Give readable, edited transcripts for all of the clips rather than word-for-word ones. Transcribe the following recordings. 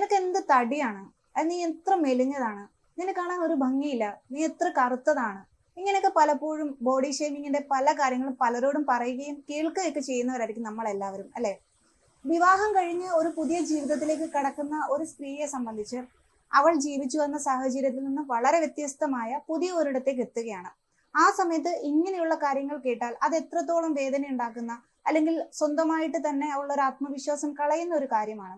നിനക്ക് എന്ത് തടിയാണ്, അത് നീ എത്ര മെലിഞ്ഞതാണ്, നിന്നെ കാണാൻ ഒരു ഭംഗിയില്ല, നീ എത്ര കറുത്തതാണ്. ഇങ്ങനെയൊക്കെ പലപ്പോഴും ബോഡി ഷേമിങ്ങിന്റെ പല കാര്യങ്ങളും പലരോടും പറയുകയും കേൾക്കുകയൊക്കെ ചെയ്യുന്നവരായിരിക്കും നമ്മളെല്ലാവരും, അല്ലെ? വിവാഹം കഴിഞ്ഞ് ഒരു പുതിയ ജീവിതത്തിലേക്ക് കടക്കുന്ന ഒരു സ്ത്രീയെ സംബന്ധിച്ച് അവൾ ജീവിച്ചു വന്ന സാഹചര്യത്തിൽ നിന്ന് വളരെ വ്യത്യസ്തമായ പുതിയ ഒരിടത്തേക്ക് എത്തുകയാണ്. ആ സമയത്ത് ഇങ്ങനെയുള്ള കാര്യങ്ങൾ കേട്ടാൽ അത് എത്രത്തോളം വേദന ഉണ്ടാക്കുന്ന, അല്ലെങ്കിൽ സ്വന്തമായിട്ട് തന്നെ ഉള്ള ഒരു ആത്മവിശ്വാസം കളയുന്ന ഒരു കാര്യമാണ്.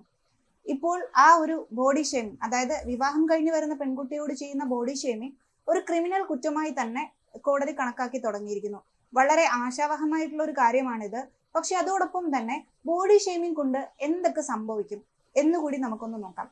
ഇപ്പോൾ ആ ഒരു ബോഡി ഷേമിങ്, അതായത് വിവാഹം കഴിഞ്ഞ് വരുന്ന പെൺകുട്ടിയോട് ചെയ്യുന്ന ബോഡി ഷേമിങ് ഒരു ക്രിമിനൽ കുറ്റമായി തന്നെ കോടതി കണക്കാക്കി തുടങ്ങിയിരിക്കുന്നു. വളരെ ആശാവഹമായിട്ടുള്ള ഒരു കാര്യമാണിത്. പക്ഷെ അതോടൊപ്പം തന്നെ ബോഡി ഷേമിങ് കൊണ്ട് എന്തൊക്കെ സംഭവിക്കും എന്നുകൂടി നമുക്കൊന്ന് നോക്കാം.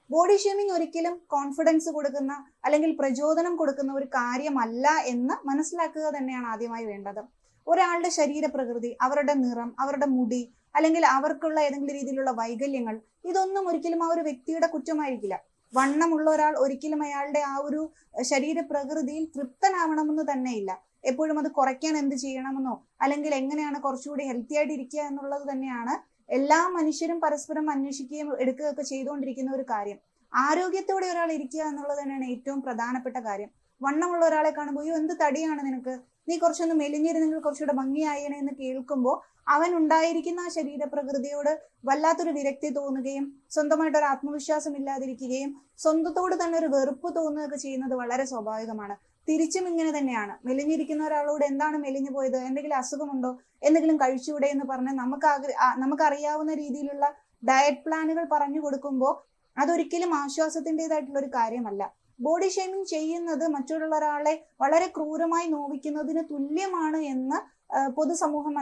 ബോഡി ഷേമിങ് ഒരിക്കലും കോൺഫിഡൻസ് കൊടുക്കുന്ന അല്ലെങ്കിൽ പ്രചോദനം കൊടുക്കുന്ന ഒരു കാര്യമല്ല എന്ന് മനസ്സിലാക്കുക തന്നെയാണ് ആദ്യമായി വേണ്ടത്. ഒരാളുടെ ശരീരപ്രകൃതി, അവരുടെ നിറം, അവരുടെ മുടി, അല്ലെങ്കിൽ അവർക്കുള്ള ഏതെങ്കിലും രീതിയിലുള്ള വൈകല്യങ്ങൾ, ഇതൊന്നും ഒരിക്കലും ആ ഒരു വ്യക്തിയുടെ കുറ്റമായിരിക്കില്ല. വണ്ണമുള്ള ഒരാൾ ഒരിക്കലും അയാളുടെ ആ ഒരു ശരീരപ്രകൃതിയിൽ തൃപ്തനാവണമെന്ന് തന്നെയില്ല. എപ്പോഴും അത് കുറയ്ക്കാൻ എന്ത് ചെയ്യണമെന്നോ, അല്ലെങ്കിൽ എങ്ങനെയാണ് കുറച്ചുകൂടി ഹെൽത്തി ആയിട്ട് ഇരിക്കുക എന്നുള്ളത് തന്നെയാണ് എല്ലാ മനുഷ്യരും പരസ്പരം അന്വേഷിക്കുകയും എടുക്കുകയൊക്കെ ചെയ്തുകൊണ്ടിരിക്കുന്ന ഒരു കാര്യം. ആരോഗ്യത്തോടെ ഒരാൾ ഇരിക്കുക എന്നുള്ളത് തന്നെയാണ് ഏറ്റവും പ്രധാനപ്പെട്ട കാര്യം. വണ്ണമുള്ള ഒരാളെ കാണുമ്പോൾ അയ്യോ എന്ത് തടിയാണ് നിനക്ക്, നീ കുറച്ചൊന്ന് മെലിഞ്ഞിരുന്നെങ്കിൽ കുറച്ചുകൂടെ ഭംഗിയായേനെ എന്ന് കേൾക്കുമ്പോൾ അവൻ ഉണ്ടായിരിക്കുന്ന ആ ശരീരപ്രകൃതിയോട് വല്ലാത്തൊരു വിരക്തി തോന്നുകയും സ്വന്തമായിട്ട് ഒരു ആത്മവിശ്വാസം ഇല്ലാതിരിക്കുകയും സ്വന്തത്തോട് തന്നെ ഒരു വെറുപ്പ് തോന്നുകയൊക്കെ ചെയ്യുന്നത് വളരെ സ്വാഭാവികമാണ്. തിരിച്ചും ഇങ്ങനെ തന്നെയാണ്. മെലിഞ്ഞിരിക്കുന്ന ഒരാളോട് എന്താണ് മെലിഞ്ഞു പോയത്, എന്തെങ്കിലും അസുഖമുണ്ടോ, എന്തെങ്കിലും കഴിച്ചുകൂടെ എന്ന് പറഞ്ഞ് നമുക്കറിയാവുന്ന രീതിയിലുള്ള ഡയറ്റ് പ്ലാനുകൾ പറഞ്ഞു കൊടുക്കുമ്പോൾ അതൊരിക്കലും ആശ്വാസത്തിൻ്റെതായിട്ടുള്ള ഒരു കാര്യമല്ല. ബോഡി ഷേമിങ് ചെയ്യുന്നത് മറ്റുള്ള ഒരാളെ വളരെ ക്രൂരമായി നോവിക്കുന്നതിന് തുല്യമാണ് എന്ന് പൊതുസമൂഹം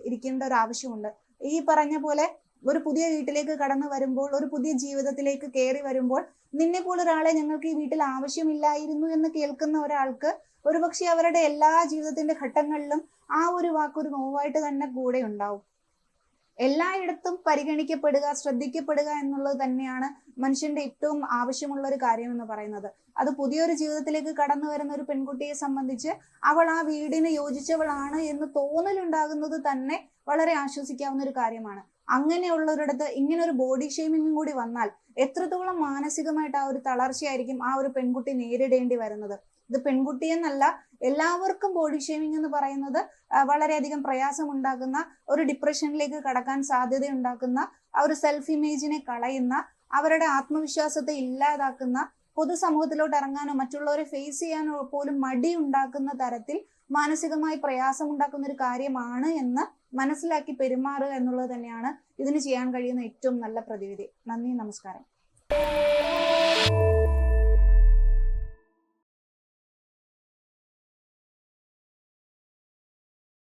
ഇരിക്കേണ്ട ഒരു ആവശ്യമുണ്ട്. ഈ പറഞ്ഞ പോലെ ഒരു പുതിയ വീട്ടിലേക്ക് കടന്നു വരുമ്പോൾ, ഒരു പുതിയ ജീവിതത്തിലേക്ക് കയറി വരുമ്പോൾ, നിന്നെ പോലെ ഒരാളെ ഞങ്ങൾക്ക് ഈ വീട്ടിൽ ആവശ്യമില്ലായിരുന്നു എന്ന് കേൾക്കുന്ന ഒരാൾക്ക് ഒരുപക്ഷെ അവരുടെ എല്ലാ ജീവിതത്തിന്റെ ഘട്ടങ്ങളിലും ആ ഒരു വാക്കൊരു നോവായിട്ട് തന്നെ കൂടെ ഉണ്ടാവും. എല്ലായിടത്തും പരിഗണിക്കപ്പെടുക, ശ്രദ്ധിക്കപ്പെടുക എന്നുള്ളത് തന്നെയാണ് മനുഷ്യന്റെ ഏറ്റവും ആവശ്യമുള്ള ഒരു കാര്യം എന്ന് പറയുന്നത്. അത് പുതിയൊരു ജീവിതത്തിലേക്ക് കടന്നു വരുന്ന ഒരു പെൺകുട്ടിയെ സംബന്ധിച്ച് അവൾ ആ വീടിന് യോജിച്ചവളാണ് എന്ന് തോന്നലുണ്ടാകുന്നത് തന്നെ വളരെ ആശ്വസിക്കാവുന്ന ഒരു കാര്യമാണ്. അങ്ങനെയുള്ളൊരിടത്ത് ഇങ്ങനെ ഒരു ബോഡി ഷേമിങ്ങും കൂടി വന്നാൽ എത്രത്തോളം മാനസികമായിട്ട് ആ ഒരു തളർച്ചയായിരിക്കും ആ ഒരു പെൺകുട്ടി നേരിടേണ്ടി വരുന്നത്. ഇത് പെൺകുട്ടിയെന്നല്ല, എല്ലാവർക്കും ബോഡി ഷേമിംഗ് എന്ന് പറയുന്നത് വളരെയധികം പ്രയാസം ഉണ്ടാക്കുന്ന, ഒരു ഡിപ്രഷനിലേക്ക് കടക്കാൻ സാധ്യത ഉണ്ടാക്കുന്ന, ആ ഒരു സെൽഫ് ഇമേജിനെ കളയുന്ന, അവരുടെ ആത്മവിശ്വാസത്തെ ഇല്ലാതാക്കുന്ന, പൊതുസമൂഹത്തിലോട്ട് ഇറങ്ങാനോ മറ്റുള്ളവരെ ഫേസ് ചെയ്യാനോ പോലും മടി ഉണ്ടാക്കുന്ന തരത്തിൽ മാനസികമായി പ്രയാസം ഉണ്ടാക്കുന്ന ഒരു കാര്യമാണ് എന്ന് മനസ്സിലാക്കി പെരുമാറുക എന്നുള്ളത് തന്നെയാണ് ഇതിന് ചെയ്യാൻ കഴിയുന്ന ഏറ്റവും നല്ല പ്രതിവിധി. നന്ദി, നമസ്കാരം.